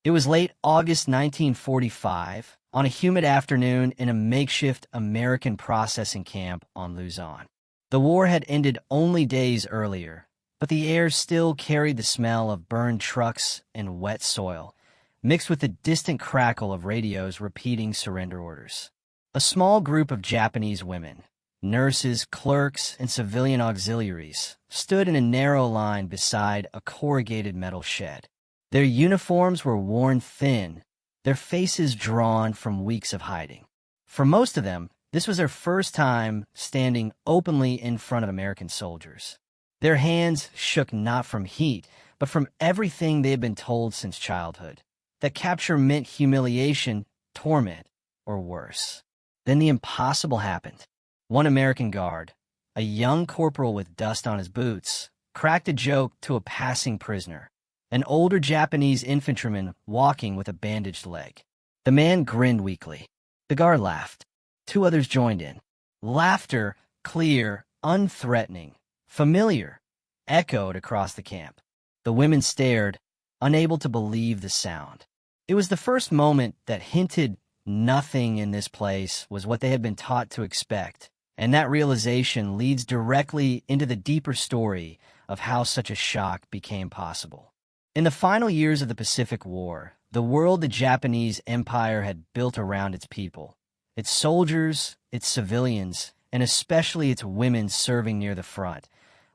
It was late August 1945, on a humid afternoon in a makeshift American processing camp on Luzon. The war had ended only days earlier, but the air still carried the smell of burned trucks and wet soil, mixed with the distant crackle of radios repeating surrender orders. A small group of Japanese women, nurses, clerks, and civilian auxiliaries, stood in a narrow line beside a corrugated metal shed. Their uniforms were worn thin, their faces drawn from weeks of hiding. For most of them, this was their first time standing openly in front of American soldiers. Their hands shook not from heat, but from everything they had been told since childhood, that capture meant humiliation, torment, or worse. Then the impossible happened. One American guard, a young corporal with dust on his boots, cracked a joke to a passing prisoner, an older Japanese infantryman walking with a bandaged leg. The man grinned weakly. The guard laughed. Two others joined in. Laughter, clear, unthreatening, familiar, echoed across the camp. The women stared, unable to believe the sound. It was the first moment that hinted nothing in this place was what they had been taught to expect, and that realization leads directly into the deeper story of how such a shock became possible. In the final years of the Pacific War, the world the Japanese Empire had built around its people, its soldiers, its civilians, and especially its women serving near the front,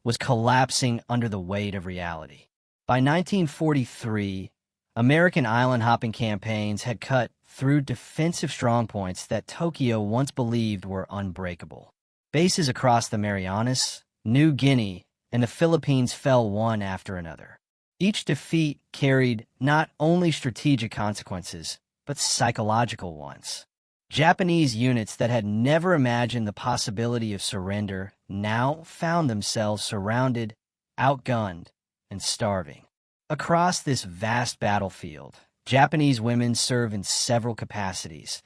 was collapsing under the weight of reality. By 1943, American island-hopping campaigns had cut through defensive strongpoints that Tokyo once believed were unbreakable. Bases across the Marianas, New Guinea, and the Philippines fell one after another. Each defeat carried not only strategic consequences, but psychological ones. Japanese units that had never imagined the possibility of surrender now found themselves surrounded, outgunned, and starving. Across this vast battlefield, Japanese women serve in several capacities: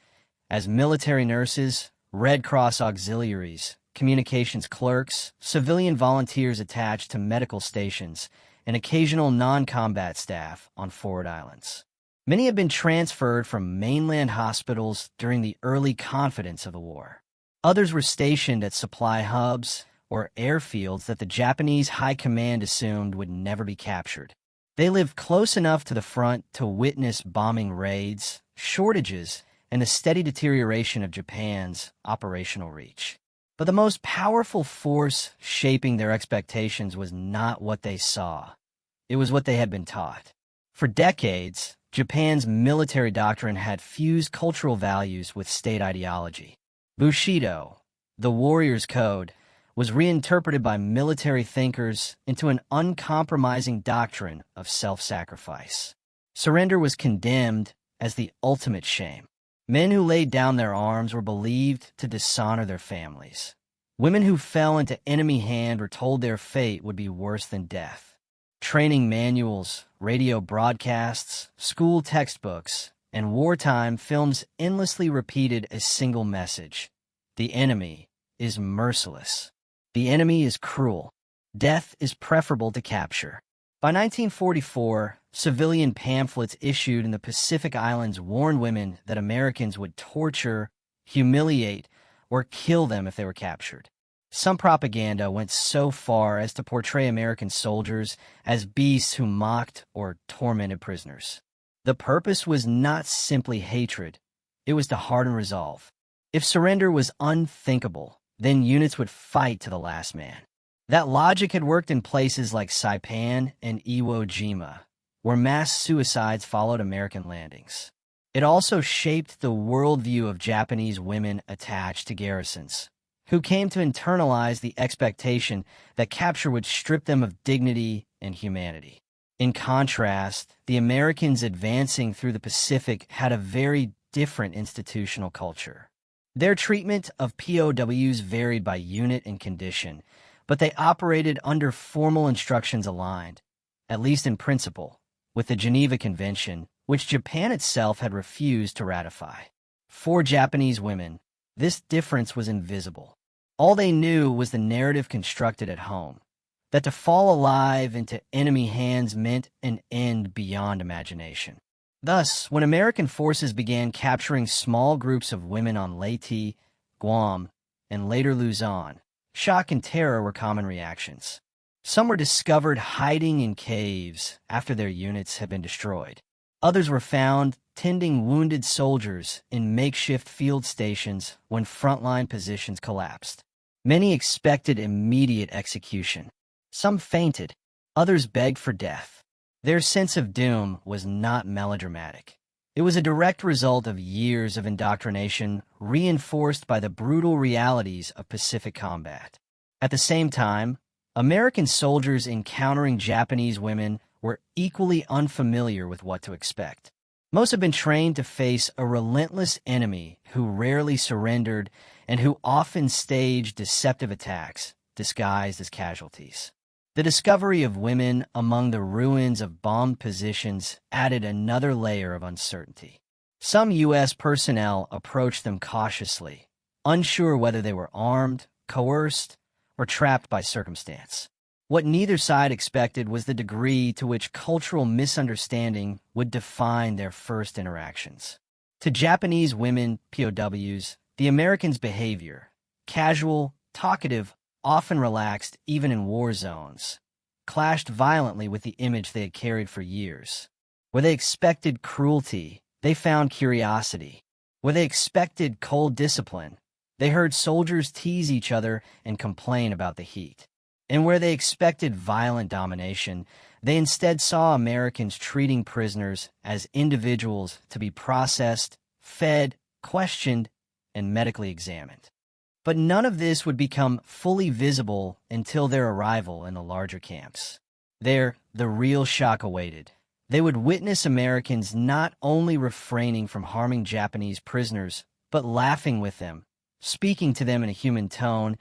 as military nurses, Red Cross auxiliaries, communications clerks, civilian volunteers attached to medical stations, and occasional non-combat staff on forward islands. Many had been transferred from mainland hospitals during the early confidence of the war. Others were stationed at supply hubs or airfields that the Japanese high command assumed would never be captured. They lived close enough to the front to witness bombing raids, shortages, and the steady deterioration of Japan's operational reach. But the most powerful force shaping their expectations was not what they saw. It was what they had been taught. For decades, Japan's military doctrine had fused cultural values with state ideology. Bushido, the warrior's code, was reinterpreted by military thinkers into an uncompromising doctrine of self-sacrifice. Surrender was condemned as the ultimate shame. Men who laid down their arms were believed to dishonor their families. Women who fell into enemy hand were told their fate would be worse than death. Training manuals, radio broadcasts, school textbooks, and wartime films endlessly repeated a single message: the enemy is merciless. The enemy is cruel. Death is preferable to capture. By 1944, civilian pamphlets issued in the Pacific Islands warned women that Americans would torture, humiliate, or kill them if they were captured. Some propaganda went so far as to portray American soldiers as beasts who mocked or tormented prisoners. The purpose was not simply hatred, it was to harden resolve. If surrender was unthinkable, then units would fight to the last man. That logic had worked in places like Saipan and Iwo Jima, where mass suicides followed American landings. It also shaped the worldview of Japanese women attached to garrisons, who came to internalize the expectation that capture would strip them of dignity and humanity. In contrast, the Americans advancing through the Pacific had a very different institutional culture. Their treatment of POWs varied by unit and condition, but they operated under formal instructions aligned, at least in principle, with the Geneva Convention, which Japan itself had refused to ratify. For Japanese women, this difference was invisible. All they knew was the narrative constructed at home, that to fall alive into enemy hands meant an end beyond imagination. Thus, when American forces began capturing small groups of women on Leyte, Guam, and later Luzon, shock and terror were common reactions. Some were discovered hiding in caves after their units had been destroyed. Others were found tending wounded soldiers in makeshift field stations when frontline positions collapsed. Many expected immediate execution. Some fainted. Others begged for death. Their sense of doom was not melodramatic. It was a direct result of years of indoctrination reinforced by the brutal realities of Pacific combat. At the same time, American soldiers encountering Japanese women were equally unfamiliar with what to expect. Most had been trained to face a relentless enemy who rarely surrendered and who often staged deceptive attacks disguised as casualties. The discovery of women among the ruins of bombed positions added another layer of uncertainty. Some U.S. personnel approached them cautiously, unsure whether they were armed, coerced, or trapped by circumstance. What neither side expected was the degree to which cultural misunderstanding would define their first interactions. To Japanese women, POWs, the Americans' behavior, casual, talkative, often relaxed even in war zones, clashed violently with the image they had carried for years. Where they expected cruelty, they found curiosity. Where they expected cold discipline, they heard soldiers tease each other and complain about the heat. And where they expected violent domination, they instead saw Americans treating prisoners as individuals to be processed, fed, questioned, and medically examined. But none of this would become fully visible until their arrival in the larger camps. There, the real shock awaited. They would witness Americans not only refraining from harming Japanese prisoners, but laughing with them, speaking to them in a human tone,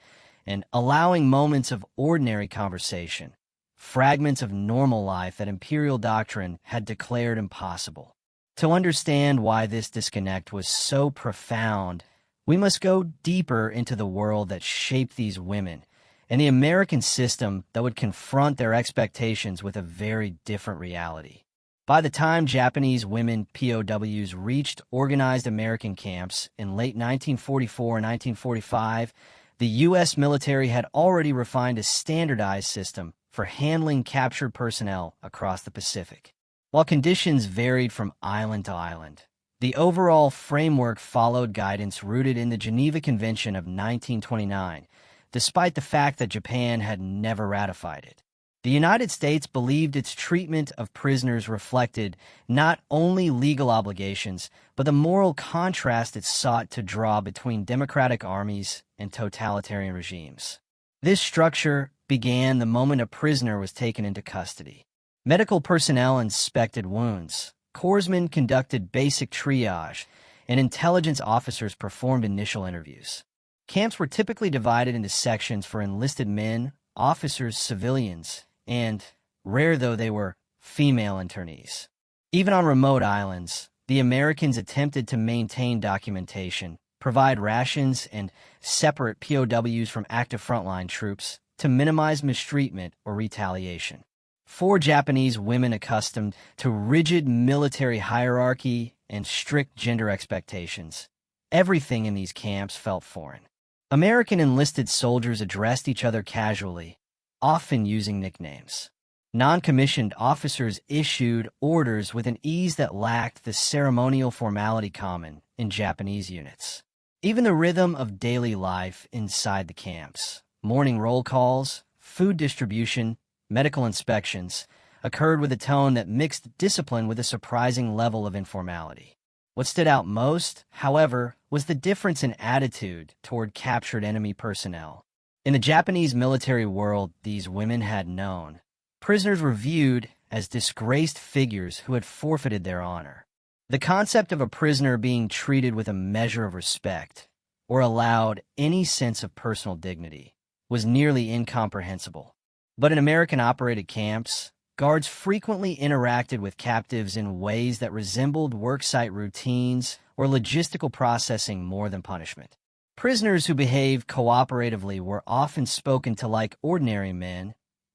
and allowing moments of ordinary conversation, fragments of normal life that imperial doctrine had declared impossible. To understand why this disconnect was so profound, we must go deeper into the world that shaped these women and the American system that would confront their expectations with a very different reality. By the time Japanese women POWs reached organized American camps in late 1944 and 1945, the U.S. military had already refined a standardized system for handling captured personnel across the Pacific. While conditions varied from island to island, the overall framework followed guidance rooted in the Geneva Convention of 1929, despite the fact that Japan had never ratified it. The United States believed its treatment of prisoners reflected not only legal obligations, but the moral contrast it sought to draw between democratic armies and totalitarian regimes. This structure began the moment a prisoner was taken into custody. Medical personnel inspected wounds, corpsmen conducted basic triage, and intelligence officers performed initial interviews. Camps were typically divided into sections for enlisted men, officers, civilians, and, rare though they were, female internees. Even on remote islands, the Americans attempted to maintain documentation, provide rations, and separate POWs from active frontline troops to minimize mistreatment or retaliation. For Japanese women accustomed to rigid military hierarchy and strict gender expectations, everything in these camps felt foreign. American enlisted soldiers addressed each other casually, often using nicknames. Non-commissioned officers issued orders with an ease that lacked the ceremonial formality common in Japanese units. Even the rhythm of daily life inside the camps, morning roll calls, food distribution, medical inspections, occurred with a tone that mixed discipline with a surprising level of informality. What stood out most, however, was the difference in attitude toward captured enemy personnel. In the Japanese military world these women had known, prisoners were viewed as disgraced figures who had forfeited their honor. The concept of a prisoner being treated with a measure of respect, or allowed any sense of personal dignity, was nearly incomprehensible. But in American-operated camps, guards frequently interacted with captives in ways that resembled worksite routines or logistical processing more than punishment. Prisoners who behaved cooperatively were often spoken to like ordinary men,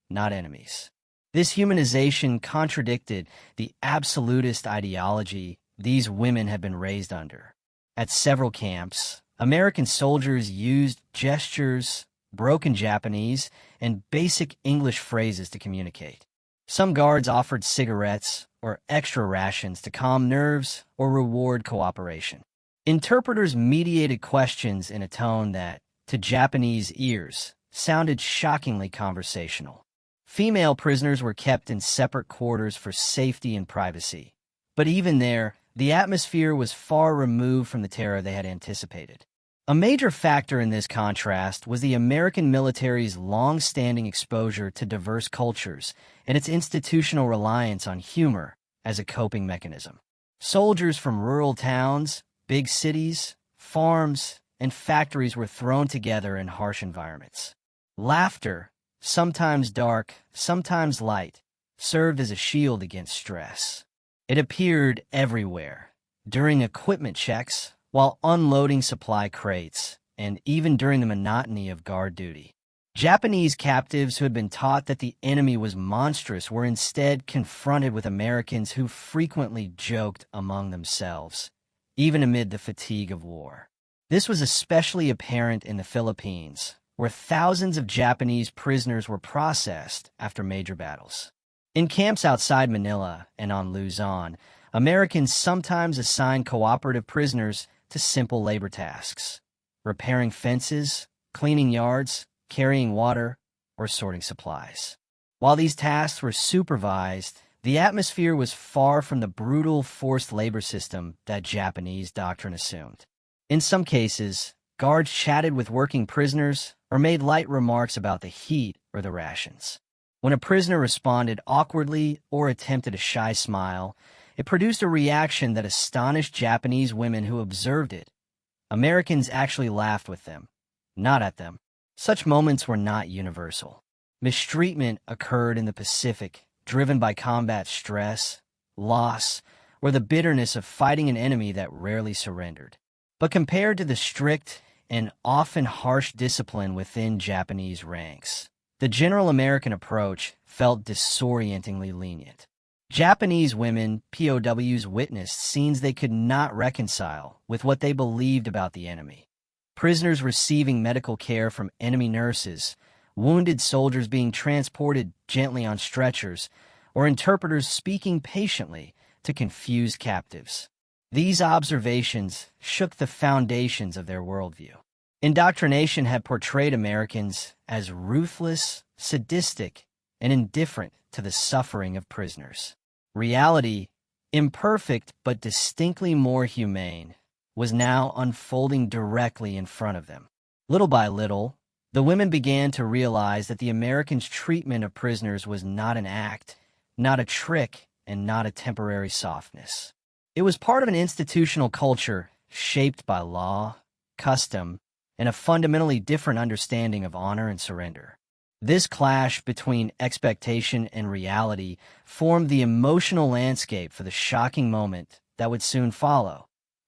not enemies. This humanization contradicted the absolutist ideology these women had been raised under. At several camps, American soldiers used gestures, broken Japanese, and basic English phrases to communicate. Some guards offered cigarettes or extra rations to calm nerves or reward cooperation. Interpreters mediated questions in a tone that, to Japanese ears, sounded shockingly conversational. Female prisoners were kept in separate quarters for safety and privacy. But even there, the atmosphere was far removed from the terror they had anticipated. A major factor in this contrast was the American military's long-standing exposure to diverse cultures and its institutional reliance on humor as a coping mechanism. Soldiers from rural towns, big cities, farms, and factories were thrown together in harsh environments. Laughter, sometimes dark, sometimes light, served as a shield against stress. It appeared everywhere, during equipment checks, while unloading supply crates, and even during the monotony of guard duty. Japanese captives who had been taught that the enemy was monstrous were instead confronted with Americans who frequently joked among themselves, even amid the fatigue of war. This was especially apparent in the Philippines, where thousands of Japanese prisoners were processed after major battles. In camps outside Manila and on Luzon, Americans sometimes assigned cooperative prisoners to simple labor tasks, repairing fences, cleaning yards, carrying water, or sorting supplies. While these tasks were supervised, the atmosphere was far from the brutal forced labor system that Japanese doctrine assumed. In some cases, guards chatted with working prisoners or made light remarks about the heat or the rations. When a prisoner responded awkwardly or attempted a shy smile, it produced a reaction that astonished Japanese women who observed it. Americans actually laughed with them, not at them. Such moments were not universal. Mistreatment occurred in the Pacific, driven by combat stress, loss, or the bitterness of fighting an enemy that rarely surrendered. But compared to the strict and often harsh discipline within Japanese ranks, the general American approach felt disorientingly lenient. Japanese women, POWs, witnessed scenes they could not reconcile with what they believed about the enemy. Prisoners receiving medical care from enemy nurses, wounded soldiers being transported gently on stretchers, or interpreters speaking patiently to confused captives. These observations shook the foundations of their worldview. Indoctrination had portrayed Americans as ruthless, sadistic, and indifferent to the suffering of prisoners. Reality, imperfect but distinctly more humane, was now unfolding directly in front of them. Little by little, the women began to realize that the Americans' treatment of prisoners was not an act, not a trick, and not a temporary softness. It was part of an institutional culture shaped by law, custom, and a fundamentally different understanding of honor and surrender. This clash between expectation and reality formed the emotional landscape for the shocking moment that would soon follow.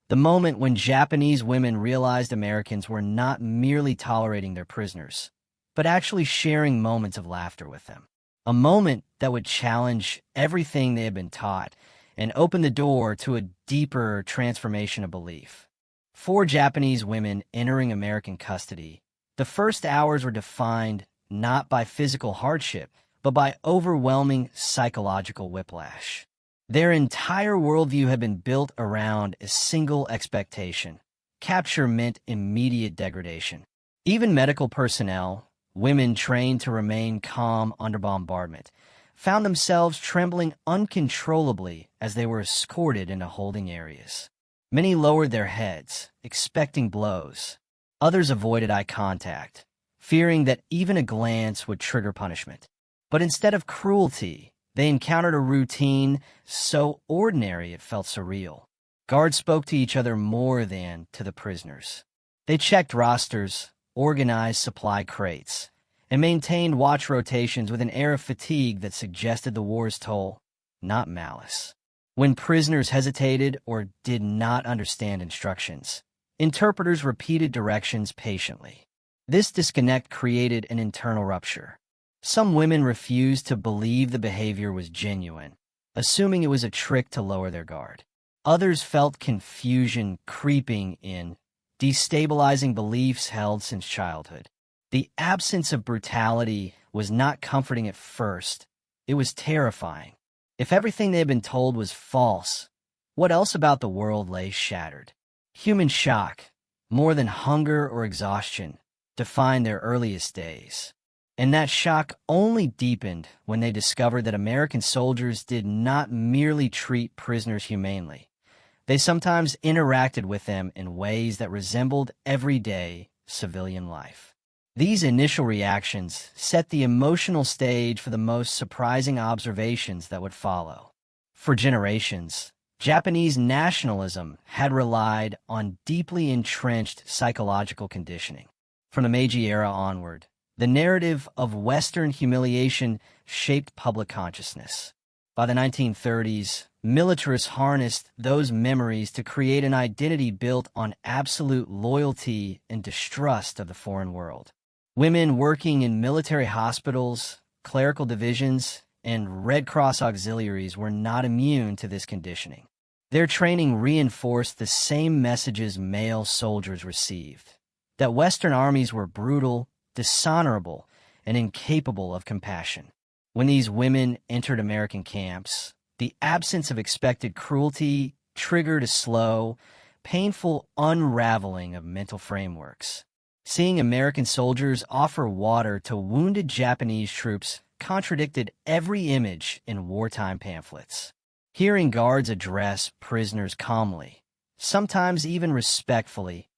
The moment when Japanese women realized Americans were not merely tolerating their prisoners, but actually sharing moments of laughter with them. A moment that would challenge everything they had been taught and open the door to a deeper transformation of belief. For Japanese women entering American custody, the first hours were defined not by physical hardship, but by overwhelming psychological whiplash. Their entire worldview had been built around a single expectation. Capture meant immediate degradation. Even medical personnel, women trained to remain calm under bombardment, found themselves trembling uncontrollably as they were escorted into holding areas. Many lowered their heads, expecting blows. Others avoided eye contact, fearing that even a glance would trigger punishment. But instead of cruelty, they encountered a routine so ordinary it felt surreal. Guards spoke to each other more than to the prisoners. They checked rosters, organized supply crates, and maintained watch rotations with an air of fatigue that suggested the war's toll, not malice. When prisoners hesitated or did not understand instructions, interpreters repeated directions patiently. This disconnect created an internal rupture. Some women refused to believe the behavior was genuine, assuming it was a trick to lower their guard. Others felt confusion creeping in, destabilizing beliefs held since childhood. The absence of brutality was not comforting at first. It was terrifying. If everything they had been told was false, what else about the world lay shattered? Human shock, more than hunger or exhaustion, defined their earliest days. And that shock only deepened when they discovered that American soldiers did not merely treat prisoners humanely. They sometimes interacted with them in ways that resembled everyday civilian life. These initial reactions set the emotional stage for the most surprising observations that would follow. For generations, Japanese nationalism had relied on deeply entrenched psychological conditioning. From the Meiji era onward, the narrative of Western humiliation shaped public consciousness. By the 1930s, militarists harnessed those memories to create an identity built on absolute loyalty and distrust of the foreign world. Women working in military hospitals, clerical divisions, and Red Cross auxiliaries were not immune to this conditioning. Their training reinforced the same messages male soldiers received: that Western armies were brutal, dishonorable, and incapable of compassion. When these women entered American camps, the absence of expected cruelty triggered a slow, painful unraveling of mental frameworks. Seeing American soldiers offer water to wounded Japanese troops contradicted every image in wartime pamphlets. Hearing guards address prisoners calmly, sometimes even respectfully,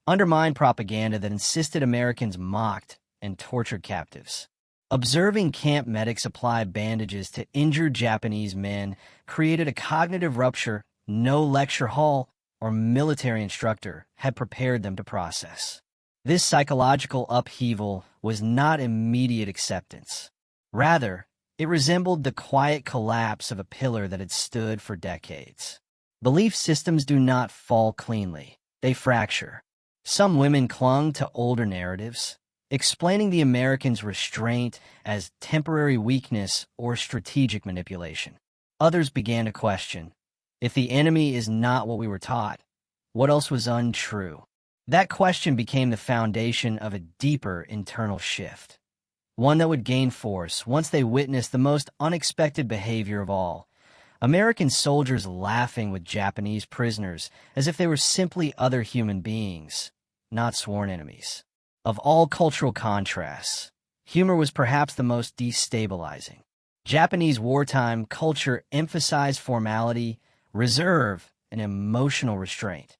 undermined propaganda that insisted Americans mocked and tortured captives. Observing camp medics apply bandages to injured Japanese men created a cognitive rupture no lecture hall or military instructor had prepared them to process. This psychological upheaval was not immediate acceptance. Rather, it resembled the quiet collapse of a pillar that had stood for decades. Belief systems do not fall cleanly. They fracture. Some women clung to older narratives, explaining the Americans' restraint as temporary weakness or strategic manipulation. Others began to question, if the enemy is not what we were taught, what else was untrue? That question became the foundation of a deeper internal shift, one that would gain force once they witnessed the most unexpected behavior of all: American soldiers laughing with Japanese prisoners as if they were simply other human beings, not sworn enemies. Of all cultural contrasts, humor was perhaps the most destabilizing. Japanese wartime culture emphasized formality, reserve, and emotional restraint,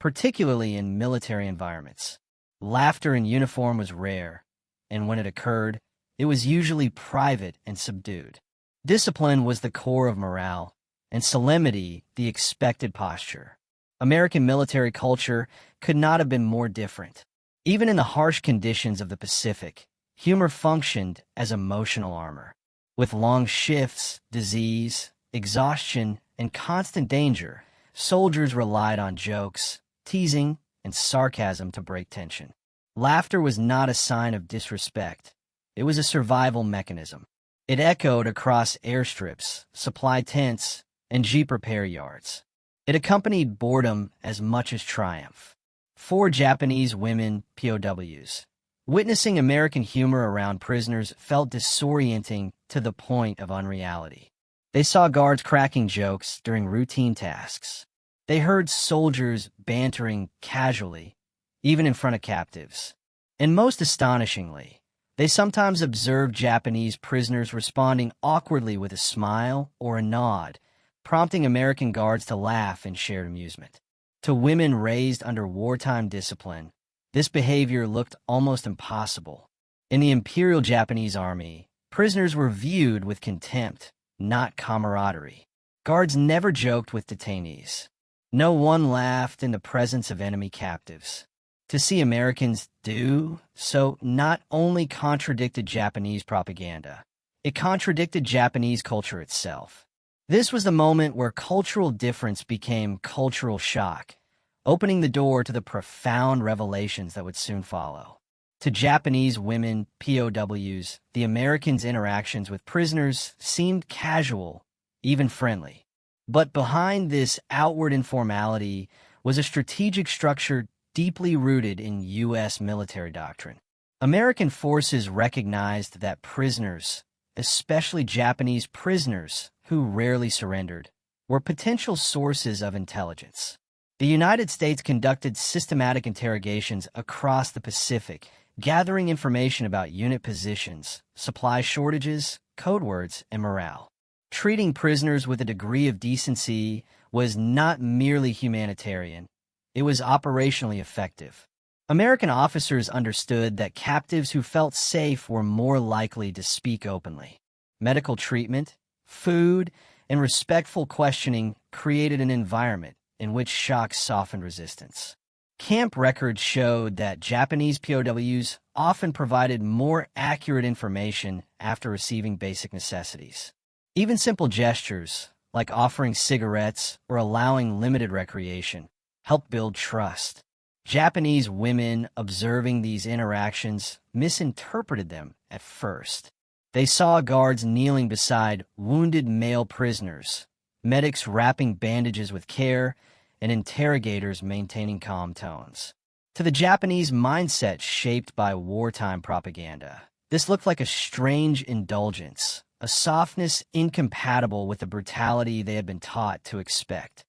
particularly in military environments. Laughter in uniform was rare, and when it occurred, it was usually private and subdued. Discipline was the core of morale, and solemnity the expected posture. American military culture could not have been more different. Even in the harsh conditions of the Pacific, humor functioned as emotional armor. With long shifts, disease, exhaustion, and constant danger, soldiers relied on jokes, teasing, and sarcasm to break tension. Laughter was not a sign of disrespect. It was a survival mechanism. It echoed across airstrips, supply tents, and jeep repair yards. It accompanied boredom as much as triumph. 4 Japanese women POWs. Witnessing American humor around prisoners felt disorienting to the point of unreality. They saw guards cracking jokes during routine tasks. They heard soldiers bantering casually, even in front of captives. And most astonishingly, they sometimes observed Japanese prisoners responding awkwardly with a smile or a nod, prompting American guards to laugh in shared amusement. To women raised under wartime discipline, this behavior looked almost impossible. In the Imperial Japanese Army, prisoners were viewed with contempt, not camaraderie. Guards never joked with detainees. No one laughed in the presence of enemy captives. To see Americans do so not only contradicted Japanese propaganda, it contradicted Japanese culture itself. This was the moment where cultural difference became cultural shock, opening the door to the profound revelations that would soon follow. To Japanese women, POWs, the Americans' interactions with prisoners seemed casual, even friendly. But behind this outward informality was a strategic structure deeply rooted in U.S. military doctrine. American forces recognized that prisoners, especially Japanese prisoners who rarely surrendered, were potential sources of intelligence. The United States conducted systematic interrogations across the Pacific, gathering information about unit positions, supply shortages, code words, and morale. Treating prisoners with a degree of decency was not merely humanitarian, it was operationally effective. American officers understood that captives who felt safe were more likely to speak openly. Medical treatment, food, and respectful questioning created an environment in which shock softened resistance. Camp records showed that Japanese POWs often provided more accurate information after receiving basic necessities. Even simple gestures, like offering cigarettes or allowing limited recreation, helped build trust. Japanese women observing these interactions misinterpreted them at first. They saw guards kneeling beside wounded male prisoners, medics wrapping bandages with care, and interrogators maintaining calm tones. To the Japanese mindset shaped by wartime propaganda, this looked like a strange indulgence, a softness incompatible with the brutality they had been taught to expect.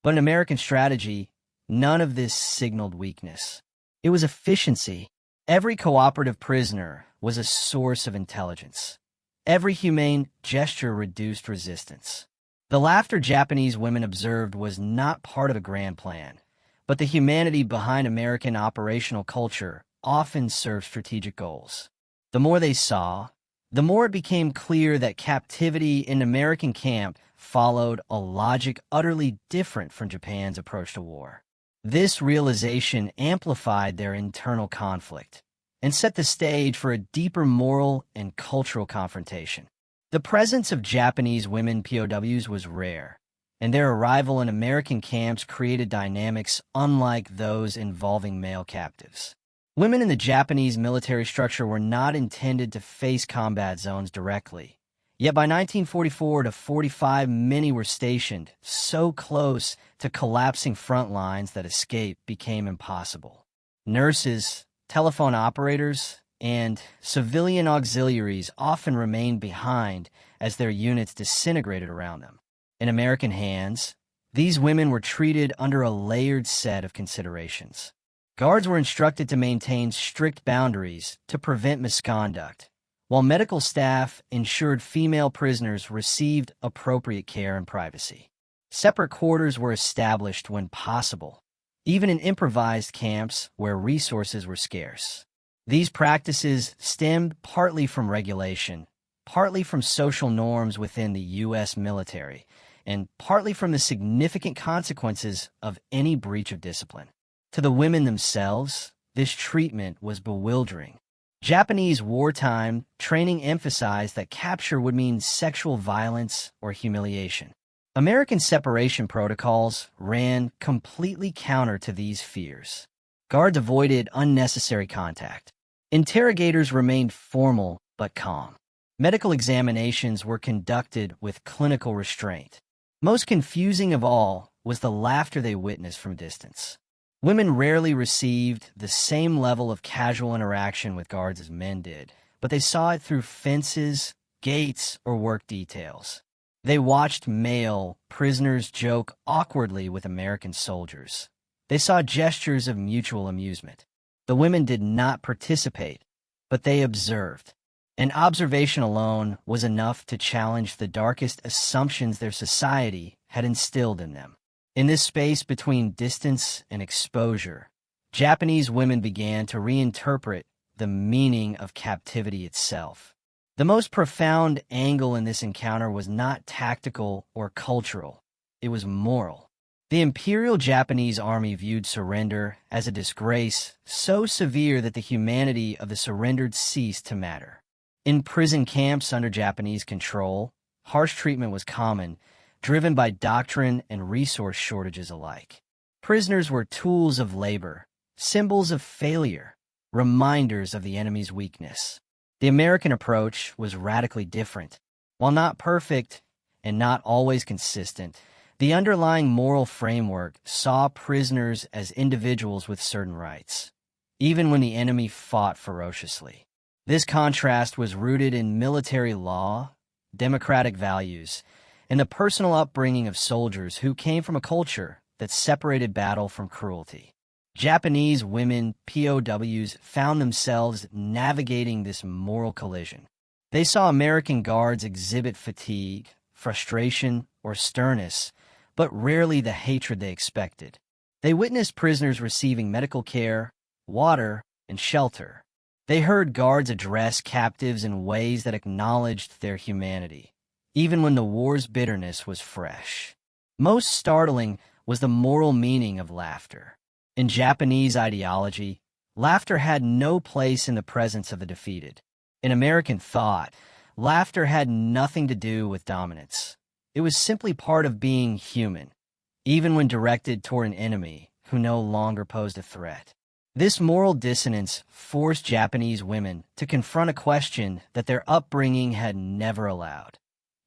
But in American strategy, none of this signaled weakness. It was efficiency. Every cooperative prisoner was a source of intelligence. Every humane gesture reduced resistance. The laughter Japanese women observed was not part of a grand plan, but the humanity behind American operational culture often served strategic goals. The more they saw, the more it became clear that captivity in American camp followed a logic utterly different from Japan's approach to war. This realization amplified their internal conflict and set the stage for a deeper moral and cultural confrontation. The presence of Japanese women POWs was rare, and their arrival in American camps created dynamics unlike those involving male captives. Women in the Japanese military structure were not intended to face combat zones directly. Yet by 1944 to 45, many were stationed so close to collapsing front lines that escape became impossible. Nurses, telephone operators, and civilian auxiliaries often remained behind as their units disintegrated around them. In American hands, these women were treated under a layered set of considerations. Guards were instructed to maintain strict boundaries to prevent misconduct, while medical staff ensured female prisoners received appropriate care and privacy. Separate quarters were established when possible, even in improvised camps where resources were scarce. These practices stemmed partly from regulation, partly from social norms within the U.S. military, and partly from the significant consequences of any breach of discipline. To the women themselves, this treatment was bewildering. Japanese wartime training emphasized that capture would mean sexual violence or humiliation. American separation protocols ran completely counter to these fears. Guards avoided unnecessary contact. Interrogators remained formal but calm. Medical examinations were conducted with clinical restraint. Most confusing of all was the laughter they witnessed from a distance. Women rarely received the same level of casual interaction with guards as men did, but they saw it through fences, gates, or work details. They watched male prisoners joke awkwardly with American soldiers. They saw gestures of mutual amusement. The women did not participate, but they observed. And observation alone was enough to challenge the darkest assumptions their society had instilled in them. In this space between distance and exposure, Japanese women began to reinterpret the meaning of captivity itself. The most profound angle in this encounter was not tactical or cultural, it was moral. The Imperial Japanese Army viewed surrender as a disgrace so severe that the humanity of the surrendered ceased to matter. In prison camps under Japanese control, harsh treatment was common, driven by doctrine and resource shortages alike. Prisoners were tools of labor, symbols of failure, reminders of the enemy's weakness. The American approach was radically different. While not perfect and not always consistent, the underlying moral framework saw prisoners as individuals with certain rights, even when the enemy fought ferociously. This contrast was rooted in military law, democratic values, and the personal upbringing of soldiers who came from a culture that separated battle from cruelty. Japanese women, POWs, found themselves navigating this moral collision. They saw American guards exhibit fatigue, frustration, or sternness, but rarely the hatred they expected. They witnessed prisoners receiving medical care, water, and shelter. They heard guards address captives in ways that acknowledged their humanity, even when the war's bitterness was fresh. Most startling was the moral meaning of laughter. In Japanese ideology, laughter had no place in the presence of the defeated. In American thought, laughter had nothing to do with dominance. It was simply part of being human, even when directed toward an enemy who no longer posed a threat. This moral dissonance forced Japanese women to confront a question that their upbringing had never allowed.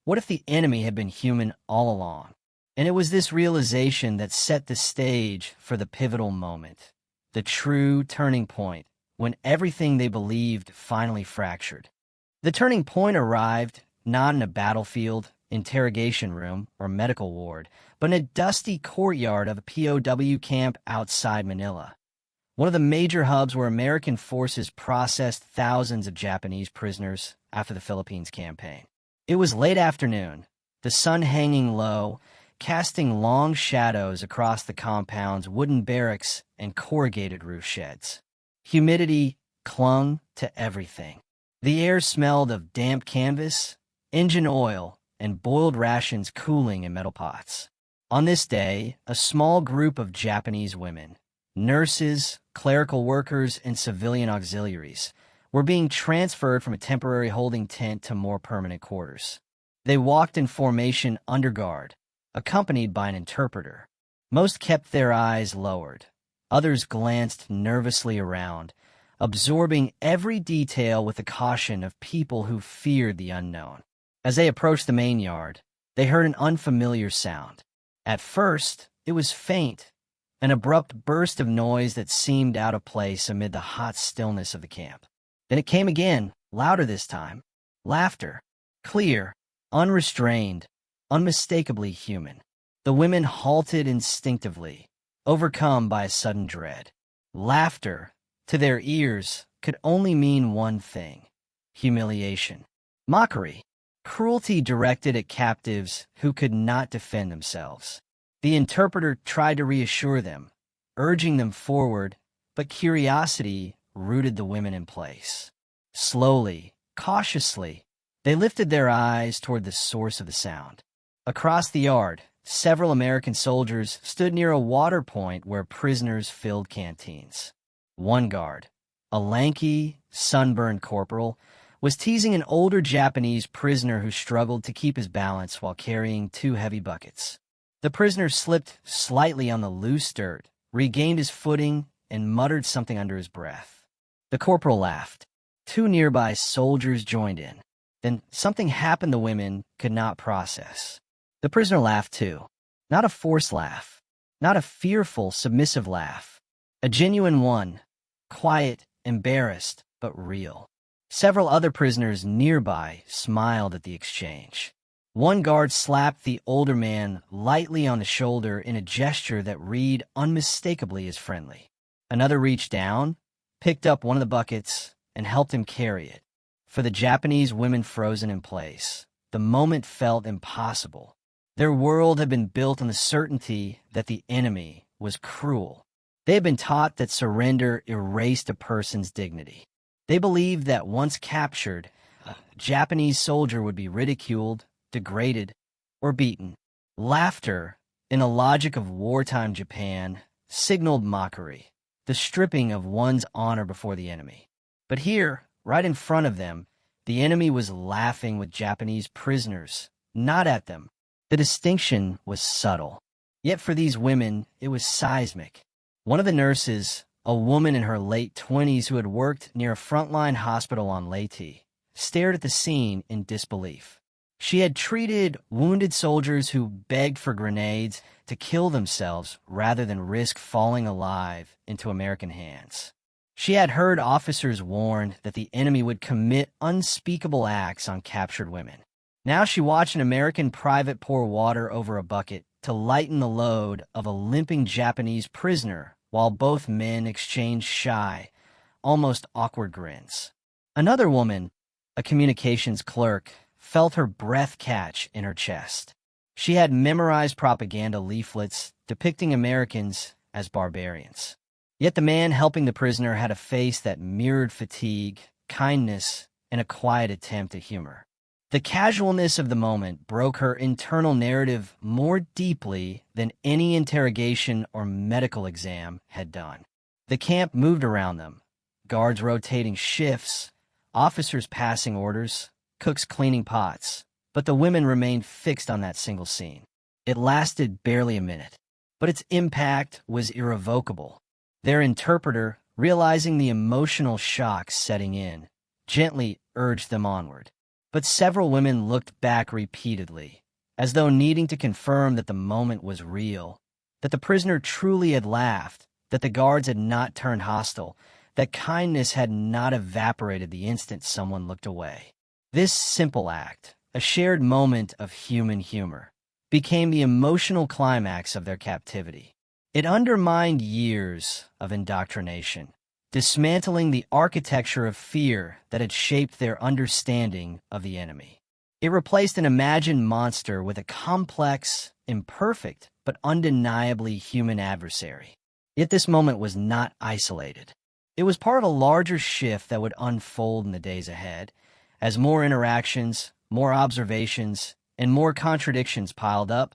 What if the enemy had been human all along? And it was this realization that set the stage for the pivotal moment, the true turning point, when everything they believed finally fractured. The turning point arrived not in a battlefield, interrogation room, or medical ward, but in a dusty courtyard of a POW camp outside Manila, one of the major hubs where American forces processed thousands of Japanese prisoners after the Philippines campaign. It was late afternoon, the sun hanging low, casting long shadows across the compound's wooden barracks and corrugated roof sheds. Humidity clung to everything. The air smelled of damp canvas, engine oil, and boiled rations cooling in metal pots. On this day, a small group of Japanese women, nurses, clerical workers, and civilian auxiliaries, were being transferred from a temporary holding tent to more permanent quarters. They walked in formation under guard, accompanied by an interpreter. Most kept their eyes lowered. Others glanced nervously around, absorbing every detail with the caution of people who feared the unknown. As they approached the main yard, they heard an unfamiliar sound. At first, it was faint, an abrupt burst of noise that seemed out of place amid the hot stillness of the camp. Then it came again, louder this time. Laughter, clear, unrestrained, unmistakably human. The women halted instinctively, overcome by a sudden dread. Laughter, to their ears, could only mean one thing: humiliation, mockery, cruelty directed at captives who could not defend themselves. The interpreter tried to reassure them, urging them forward, but curiosity rooted the women in place. Slowly, cautiously, they lifted their eyes toward the source of the sound. Across the yard, several American soldiers stood near a water point where prisoners filled canteens. One guard, a lanky, sunburned corporal, was teasing an older Japanese prisoner who struggled to keep his balance while carrying two heavy buckets. The prisoner slipped slightly on the loose dirt, regained his footing, and muttered something under his breath. The corporal laughed. Two nearby soldiers joined in. Then something happened the women could not process. The prisoner laughed too. Not a forced laugh. Not a fearful, submissive laugh. A genuine one. Quiet, embarrassed, but real. Several other prisoners nearby smiled at the exchange. One guard slapped the older man lightly on the shoulder in a gesture that read unmistakably as friendly. Another reached down, picked up one of the buckets, and helped him carry it. For the Japanese women frozen in place, the moment felt impossible. Their world had been built on the certainty that the enemy was cruel. They had been taught that surrender erased a person's dignity. They believed that once captured, a Japanese soldier would be ridiculed, degraded, or beaten. Laughter, in the logic of wartime Japan, signaled mockery, the stripping of one's honor before the enemy. But here, right in front of them, the enemy was laughing with Japanese prisoners, not at them. The distinction was subtle. Yet for these women, it was seismic. One of the nurses, a woman in her late 20s who had worked near a frontline hospital on Leyte, stared at the scene in disbelief. She had treated wounded soldiers who begged for grenades to kill themselves rather than risk falling alive into American hands. She had heard officers warn that the enemy would commit unspeakable acts on captured women. Now she watched an American private pour water over a bucket to lighten the load of a limping Japanese prisoner while both men exchanged shy, almost awkward grins. Another woman, a communications clerk, felt her breath catch in her chest. She had memorized propaganda leaflets depicting Americans as barbarians. Yet the man helping the prisoner had a face that mirrored fatigue, kindness, and a quiet attempt at humor. The casualness of the moment broke her internal narrative more deeply than any interrogation or medical exam had done. The camp moved around them, guards rotating shifts, officers passing orders, cooks cleaning pots, but the women remained fixed on that single scene. It lasted barely a minute, but its impact was irrevocable. Their interpreter, realizing the emotional shock setting in, gently urged them onward. But several women looked back repeatedly, as though needing to confirm that the moment was real, that the prisoner truly had laughed, that the guards had not turned hostile, that kindness had not evaporated the instant someone looked away. This simple act, a shared moment of human humor, became the emotional climax of their captivity. It undermined years of indoctrination, dismantling the architecture of fear that had shaped their understanding of the enemy. It replaced an imagined monster with a complex, imperfect, but undeniably human adversary. Yet this moment was not isolated. It was part of a larger shift that would unfold in the days ahead, as more interactions, more observations, and more contradictions piled up,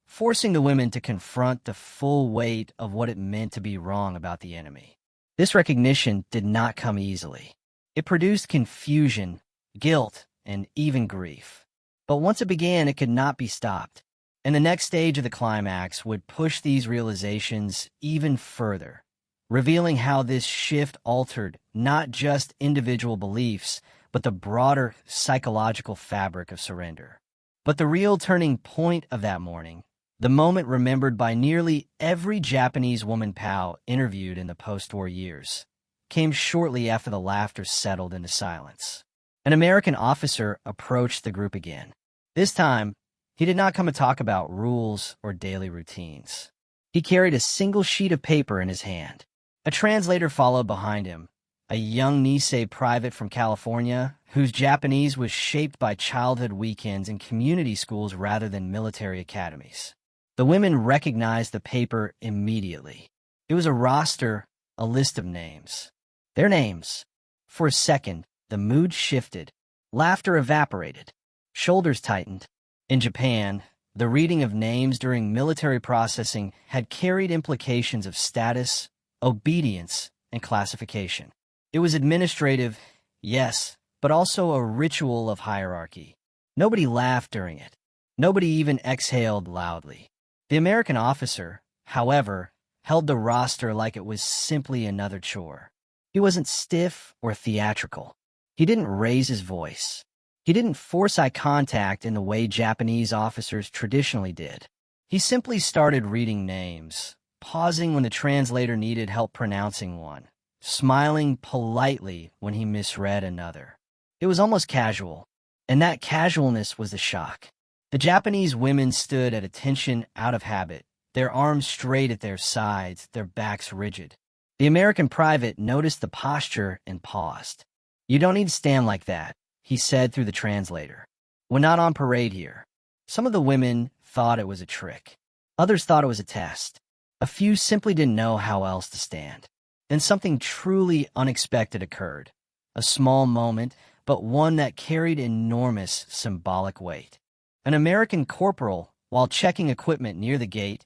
forcing the women to confront the full weight of what it meant to be wrong about the enemy. This recognition did not come easily. It produced confusion, guilt, and even grief. But once it began, it could not be stopped. And the next stage of the climax would push these realizations even further, revealing how this shift altered not just individual beliefs, but the broader psychological fabric of surrender. But the real turning point of that morning, the moment remembered by nearly every Japanese woman POW interviewed in the post-war years, came shortly after the laughter settled into silence. An American officer approached the group again. This time, he did not come to talk about rules or daily routines. He carried a single sheet of paper in his hand. A translator followed behind him, a young Nisei private from California whose Japanese was shaped by childhood weekends in community schools rather than military academies. The women recognized the paper immediately. It was a roster, a list of names. Their names. For a second, the mood shifted. Laughter evaporated. Shoulders tightened. In Japan, the reading of names during military processing had carried implications of status, obedience, and classification. It was administrative, yes, but also a ritual of hierarchy. Nobody laughed during it. Nobody even exhaled loudly. The American officer, however, held the roster like it was simply another chore. He wasn't stiff or theatrical. He didn't raise his voice. He didn't force eye contact in the way Japanese officers traditionally did. He simply started reading names, pausing when the translator needed help pronouncing one, smiling politely when he misread another. It was almost casual, and that casualness was the shock. The Japanese women stood at attention out of habit, their arms straight at their sides, their backs rigid. The American private noticed the posture and paused. "You don't need to stand like that," he said through the translator. "We're not on parade here." Some of the women thought it was a trick. Others thought it was a test. A few simply didn't know how else to stand. Then something truly unexpected occurred. A small moment, but one that carried enormous symbolic weight. An American corporal, while checking equipment near the gate,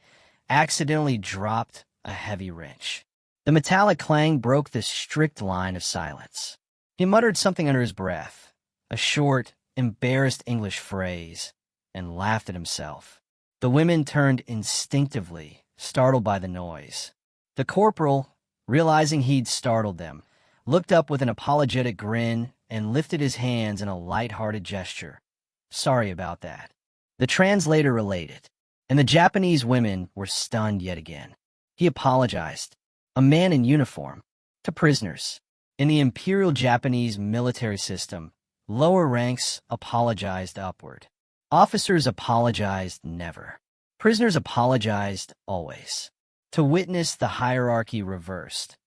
accidentally dropped a heavy wrench. The metallic clang broke the strict line of silence. He muttered something under his breath, a short, embarrassed English phrase, and laughed at himself. The women turned instinctively, startled by the noise. The corporal, realizing he'd startled them, looked up with an apologetic grin and lifted his hands in a light-hearted gesture. "Sorry about that." The translator related, and the Japanese women were stunned yet again. He apologized, a man in uniform, to prisoners. In the Imperial Japanese military system, lower ranks apologized upward. Officers apologized never. Prisoners apologized always. To witness the hierarchy reversed,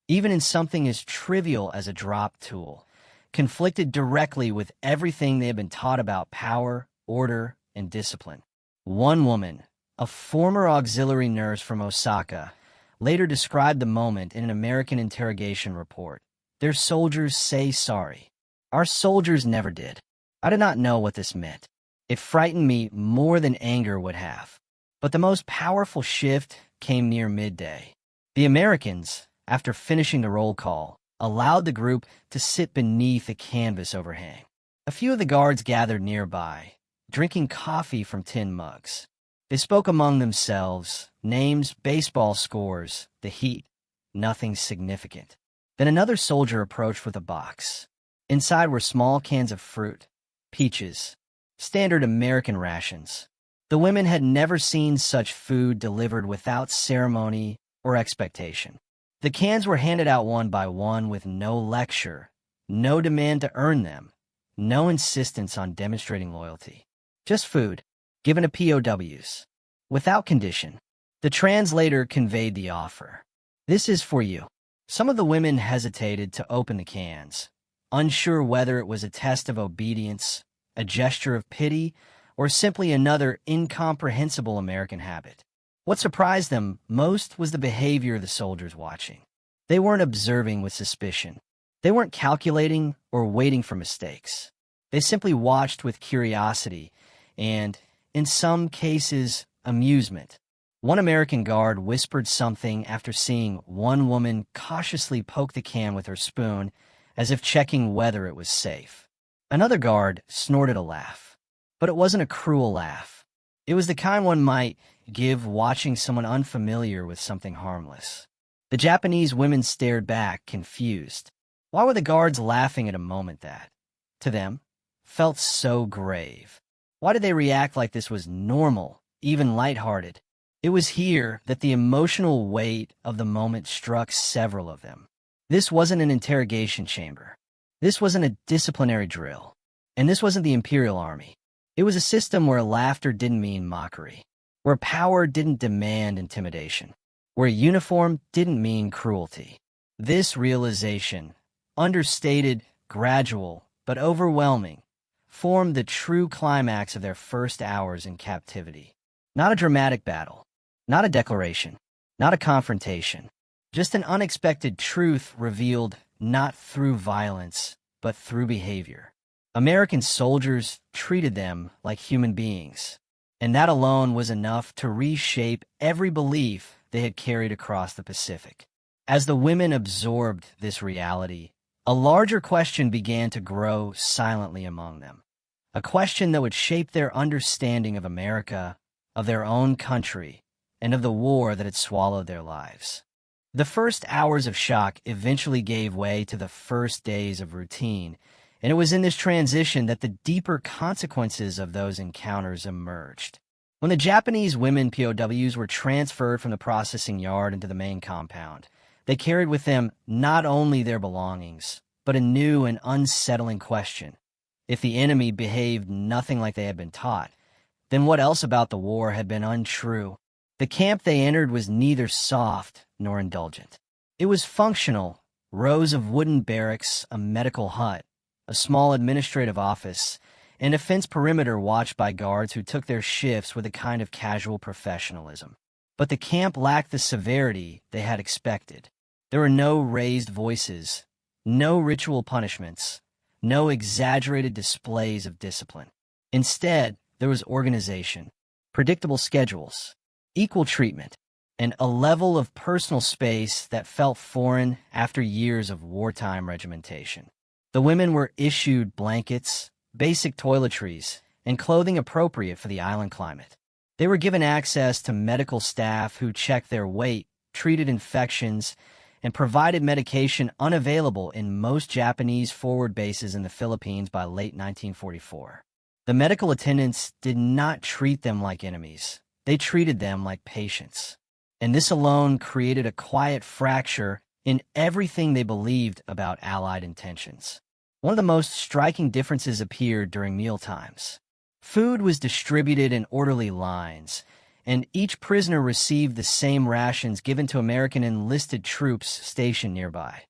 even in something as trivial as a drop tool, conflicted directly with everything they had been taught about power, order, and discipline. One woman, a former auxiliary nurse from Osaka, later described the moment in an American interrogation report. "Their soldiers say sorry. Our soldiers never did. I did not know what this meant. It frightened me more than anger would have." But the most powerful shift came near midday. The Americans, after finishing the roll call, allowed the group to sit beneath a canvas overhang. A few of the guards gathered nearby, drinking coffee from tin mugs. They spoke among themselves, names, baseball scores, the heat, nothing significant. Then another soldier approached with a box. Inside were small cans of fruit, peaches, standard American rations. The women had never seen such food delivered without ceremony or expectation. The cans were handed out one by one with no lecture, no demand to earn them, no insistence on demonstrating loyalty. Just food, given to POWs, without condition. The translator conveyed the offer. "This is for you." Some of the women hesitated to open the cans, unsure whether it was a test of obedience, a gesture of pity, or simply another incomprehensible American habit. What surprised them most was the behavior of the soldiers watching. They weren't observing with suspicion. They weren't calculating or waiting for mistakes. They simply watched with curiosity and, in some cases, amusement. One American guard whispered something after seeing one woman cautiously poke the can with her spoon as if checking whether it was safe. Another guard snorted a laugh. But it wasn't a cruel laugh. It was the kind one might give watching someone unfamiliar with something harmless. The Japanese women stared back, confused. Why were the guards laughing at a moment that, to them, felt so grave? Why did they react like this was normal, even lighthearted? It was here that the emotional weight of the moment struck several of them. This wasn't an interrogation chamber. This wasn't a disciplinary drill. And this wasn't the Imperial Army. It was a system where laughter didn't mean mockery, where power didn't demand intimidation, where uniform didn't mean cruelty. This realization, understated, gradual, but overwhelming, formed the true climax of their first hours in captivity. Not a dramatic battle, not a declaration, not a confrontation, just an unexpected truth revealed not through violence, but through behavior. American soldiers treated them like human beings, and that alone was enough to reshape every belief they had carried across the Pacific. As the women absorbed this reality, a larger question began to grow silently among them, a question that would shape their understanding of America, of their own country, and of the war that had swallowed their lives. The first hours of shock eventually gave way to the first days of routine, and it was in this transition that the deeper consequences of those encounters emerged. When the Japanese women POWs were transferred from the processing yard into the main compound, they carried with them not only their belongings, but a new and unsettling question. If the enemy behaved nothing like they had been taught, then what else about the war had been untrue? The camp they entered was neither soft nor indulgent. It was functional, rows of wooden barracks, a medical hut, a small administrative office, and a fence perimeter watched by guards who took their shifts with a kind of casual professionalism. But the camp lacked the severity they had expected. There were no raised voices, no ritual punishments, no exaggerated displays of discipline. Instead, there was organization, predictable schedules, equal treatment, and a level of personal space that felt foreign after years of wartime regimentation. The women were issued blankets, basic toiletries, and clothing appropriate for the island climate. They were given access to medical staff who checked their weight, treated infections, and provided medication unavailable in most Japanese forward bases in the Philippines by late 1944. The medical attendants did not treat them like enemies. They treated them like patients. And this alone created a quiet fracture in everything they believed about Allied intentions. One of the most striking differences appeared during mealtimes. Food was distributed in orderly lines, and each prisoner received the same rations given to American enlisted troops stationed nearby.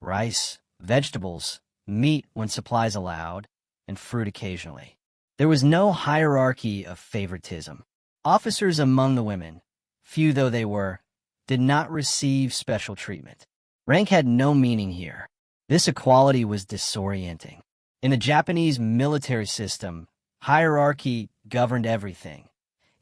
Rice, vegetables, meat when supplies allowed, and fruit occasionally. There was no hierarchy of favoritism. Officers among the women, few though they were, did not receive special treatment. Rank had no meaning here. This equality was disorienting. In the Japanese military system, hierarchy governed everything.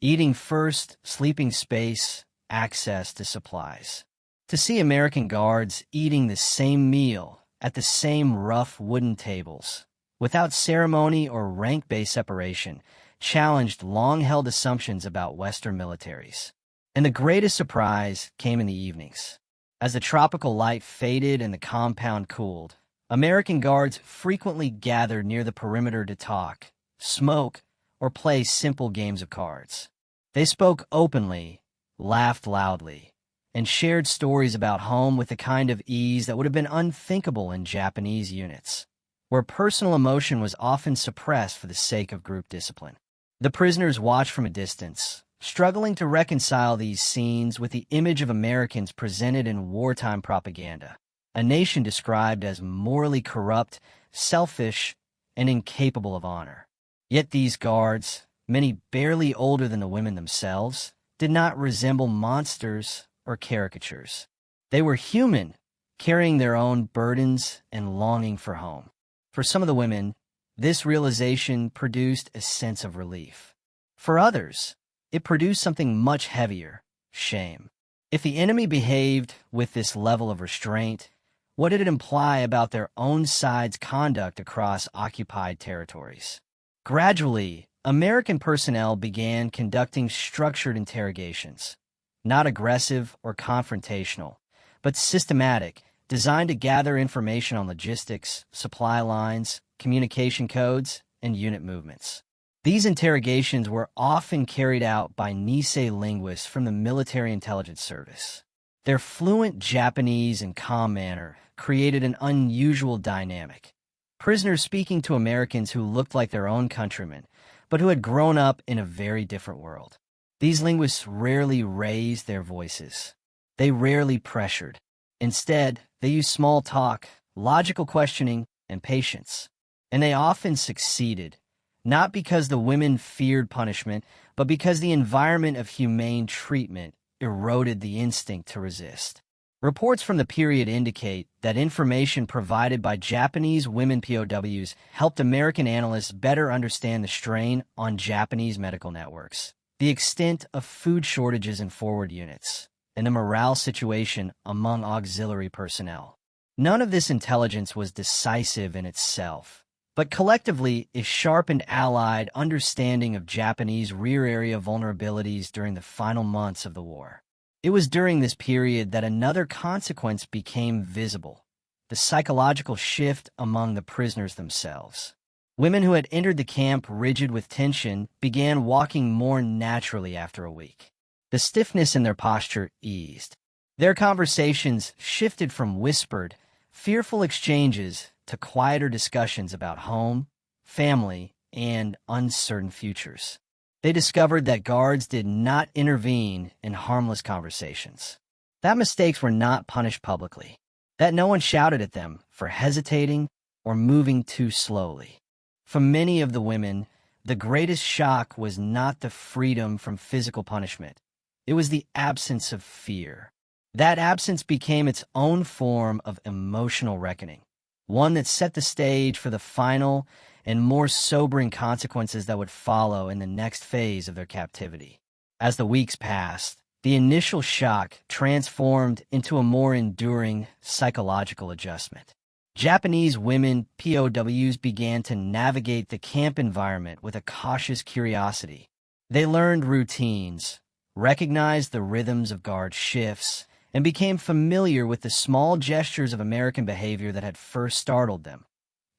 Eating first, sleeping space, access to supplies. To see American guards eating the same meal at the same rough wooden tables, without ceremony or rank-based separation, challenged long-held assumptions about Western militaries. And the greatest surprise came in the evenings. As the tropical light faded and the compound cooled, American guards frequently gathered near the perimeter to talk, smoke, or play simple games of cards. They spoke openly, laughed loudly, and shared stories about home with the kind of ease that would have been unthinkable in Japanese units, where personal emotion was often suppressed for the sake of group discipline. The prisoners watched from a distance, struggling to reconcile these scenes with the image of Americans presented in wartime propaganda, a nation described as morally corrupt, selfish, and incapable of honor. Yet these guards, many barely older than the women themselves, did not resemble monsters or caricatures. They were human, carrying their own burdens and longing for home. For some of the women, this realization produced a sense of relief. For others, it produced something much heavier, shame. If the enemy behaved with this level of restraint, what did it imply about their own side's conduct across occupied territories? Gradually, American personnel began conducting structured interrogations, not aggressive or confrontational, but systematic, designed to gather information on logistics, supply lines, communication codes, and unit movements. These interrogations were often carried out by Nisei linguists from the Military Intelligence Service. Their fluent Japanese and calm manner created an unusual dynamic. Prisoners speaking to Americans who looked like their own countrymen, but who had grown up in a very different world. These linguists rarely raised their voices. They rarely pressured. Instead, they used small talk, logical questioning, and patience. And they often succeeded, not because the women feared punishment, but because the environment of humane treatment eroded the instinct to resist. Reports from the period indicate that information provided by Japanese women POWs helped American analysts better understand the strain on Japanese medical networks, the extent of food shortages in forward units, and the morale situation among auxiliary personnel. None of this intelligence was decisive in itself, but collectively it sharpened Allied understanding of Japanese rear area vulnerabilities during the final months of the war. It was during this period that another consequence became visible: the psychological shift among the prisoners themselves. Women who had entered the camp rigid with tension began walking more naturally after a week. The stiffness in their posture eased. Their conversations shifted from whispered, fearful exchanges to quieter discussions about home, family, and uncertain futures. They discovered that guards did not intervene in harmless conversations, that mistakes were not punished publicly, that no one shouted at them for hesitating or moving too slowly. For many of the women, the greatest shock was not the freedom from physical punishment. It was the absence of fear. That absence became its own form of emotional reckoning, one that set the stage for the final and more sobering consequences that would follow in the next phase of their captivity. As the weeks passed, the initial shock transformed into a more enduring psychological adjustment. Japanese women POWs began to navigate the camp environment with a cautious curiosity. They learned routines, recognized the rhythms of guard shifts, and became familiar with the small gestures of American behavior that had first startled them.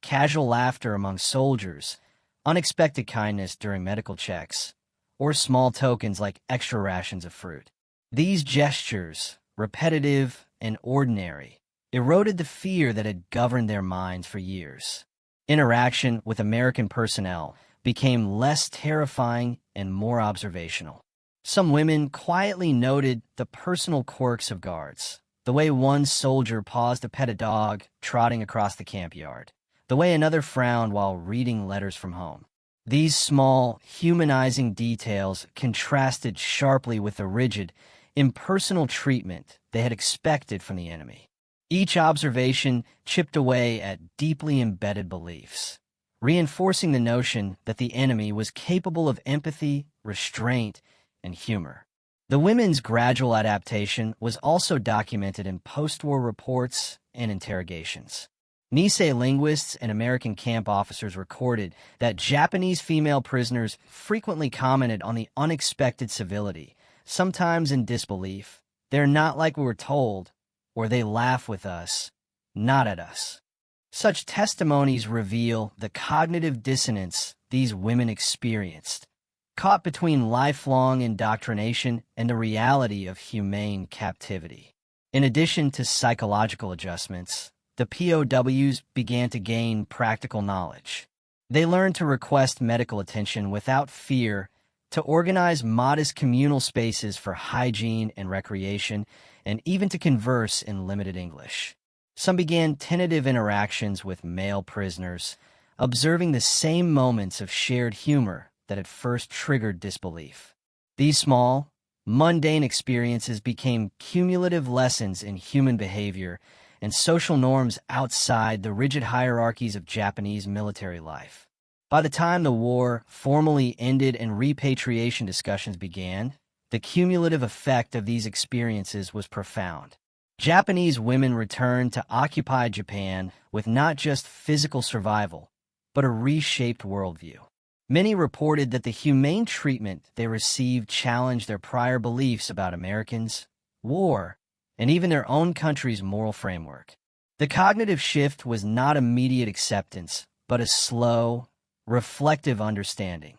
Casual laughter among soldiers, unexpected kindness during medical checks, or small tokens like extra rations of fruit. These gestures, repetitive and ordinary, eroded the fear that had governed their minds for years. Interaction with American personnel became less terrifying and more observational. Some women quietly noted the personal quirks of guards, the way one soldier paused to pet a dog trotting across the camp yard, the way another frowned while reading letters from home. These small, humanizing details contrasted sharply with the rigid, impersonal treatment they had expected from the enemy. Each observation chipped away at deeply embedded beliefs, reinforcing the notion that the enemy was capable of empathy, restraint, and humor. The women's gradual adaptation was also documented in post-war reports and interrogations. Nisei linguists and American camp officers recorded that Japanese female prisoners frequently commented on the unexpected civility, sometimes in disbelief. "They're not like we were told," or "they laugh with us, not at us." Such testimonies reveal the cognitive dissonance these women experienced, caught between lifelong indoctrination and the reality of humane captivity. In addition to psychological adjustments, the POWs began to gain practical knowledge. They learned to request medical attention without fear, to organize modest communal spaces for hygiene and recreation, and even to converse in limited English. Some began tentative interactions with male prisoners, observing the same moments of shared humor that had first triggered disbelief. These small, mundane experiences became cumulative lessons in human behavior and social norms outside the rigid hierarchies of Japanese military life. By the time the war formally ended and repatriation discussions began, the cumulative effect of these experiences was profound. Japanese women returned to occupied Japan with not just physical survival, but a reshaped worldview. Many reported that the humane treatment they received challenged their prior beliefs about Americans, war, and even their own country's moral framework. The cognitive shift was not immediate acceptance, but a slow, reflective understanding.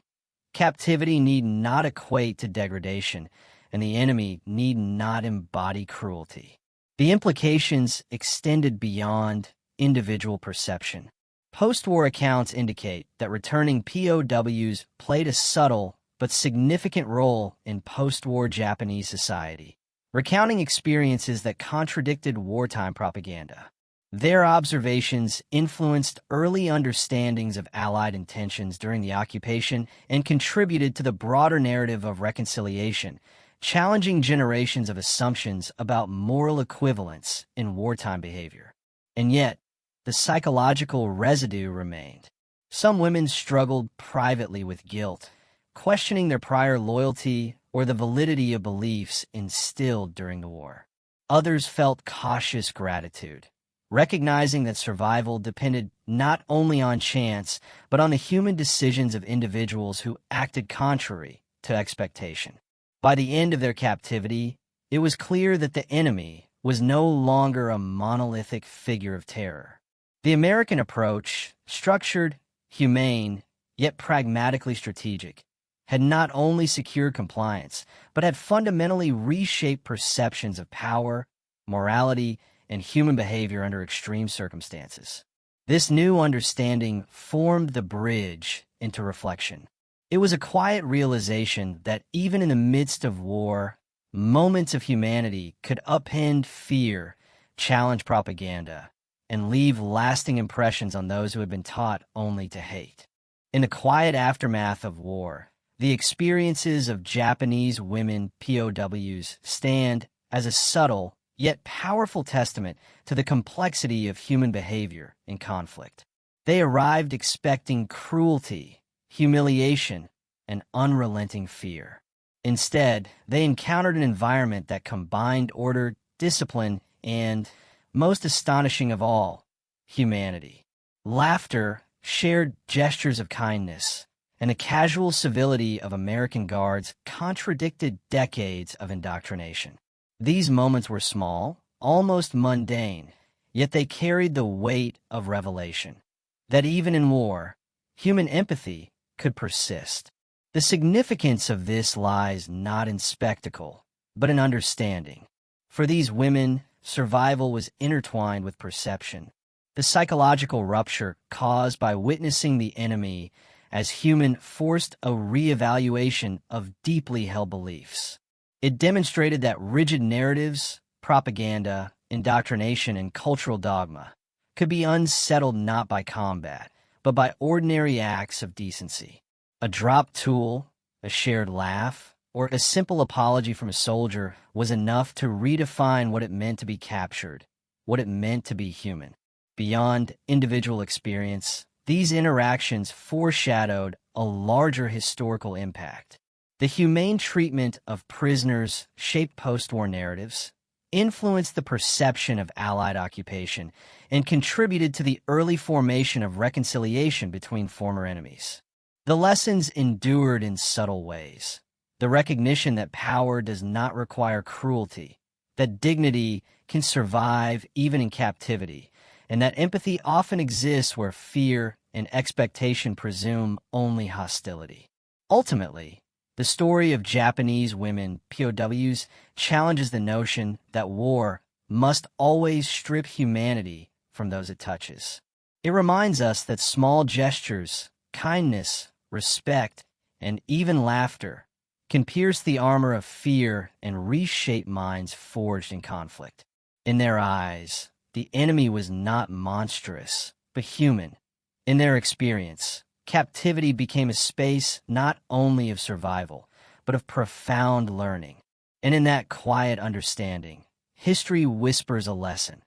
Captivity need not equate to degradation, and the enemy need not embody cruelty. The implications extended beyond individual perception. Post-war accounts indicate that returning POWs played a subtle but significant role in post-war Japanese society, recounting experiences that contradicted wartime propaganda. Their observations influenced early understandings of Allied intentions during the occupation and contributed to the broader narrative of reconciliation, challenging generations of assumptions about moral equivalence in wartime behavior. And yet, the psychological residue remained. Some women struggled privately with guilt, questioning their prior loyalty or the validity of beliefs instilled during the war. Others felt cautious gratitude, recognizing that survival depended not only on chance, but on the human decisions of individuals who acted contrary to expectation. By the end of their captivity, it was clear that the enemy was no longer a monolithic figure of terror. The American approach, structured, humane, yet pragmatically strategic, had not only secured compliance, but had fundamentally reshaped perceptions of power, morality, and human behavior under extreme circumstances. This new understanding formed the bridge into reflection. It was a quiet realization that even in the midst of war, moments of humanity could upend fear, challenge propaganda, and leave lasting impressions on those who had been taught only to hate. In the quiet aftermath of war, the experiences of Japanese women POWs stand as a subtle yet powerful testament to the complexity of human behavior in conflict. They arrived expecting cruelty, humiliation, and unrelenting fear. Instead, they encountered an environment that combined order, discipline, and, most astonishing of all, humanity. Laughter, shared gestures of kindness, and the casual civility of American guards contradicted decades of indoctrination. These moments were small, almost mundane, yet they carried the weight of revelation. That even in war, human empathy could persist. The significance of this lies not in spectacle, but in understanding. For these women, survival was intertwined with perception. The psychological rupture caused by witnessing the enemy as human forced a reevaluation of deeply held beliefs. It demonstrated that rigid narratives, propaganda, indoctrination, and cultural dogma could be unsettled not by combat, but by ordinary acts of decency. A dropped tool, a shared laugh, or a simple apology from a soldier was enough to redefine what it meant to be captured, what it meant to be human. Beyond individual experience, these interactions foreshadowed a larger historical impact. The humane treatment of prisoners shaped post-war narratives, influenced the perception of Allied occupation, and contributed to the early formation of reconciliation between former enemies. The lessons endured in subtle ways. The recognition that power does not require cruelty, that dignity can survive even in captivity, and that empathy often exists where fear and expectation presume only hostility. Ultimately, the story of Japanese women, POWs, challenges the notion that war must always strip humanity from those it touches. It reminds us that small gestures, kindness, respect, and even laughter can pierce the armor of fear and reshape minds forged in conflict. In their eyes, the enemy was not monstrous, but human. In their experience, captivity became a space not only of survival, but of profound learning. And in that quiet understanding, history whispers a lesson.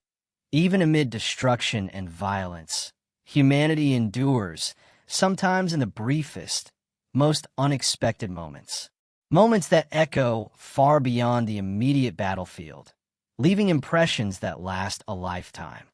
Even amid destruction and violence, humanity endures, sometimes in the briefest, most unexpected moments. Moments that echo far beyond the immediate battlefield, leaving impressions that last a lifetime.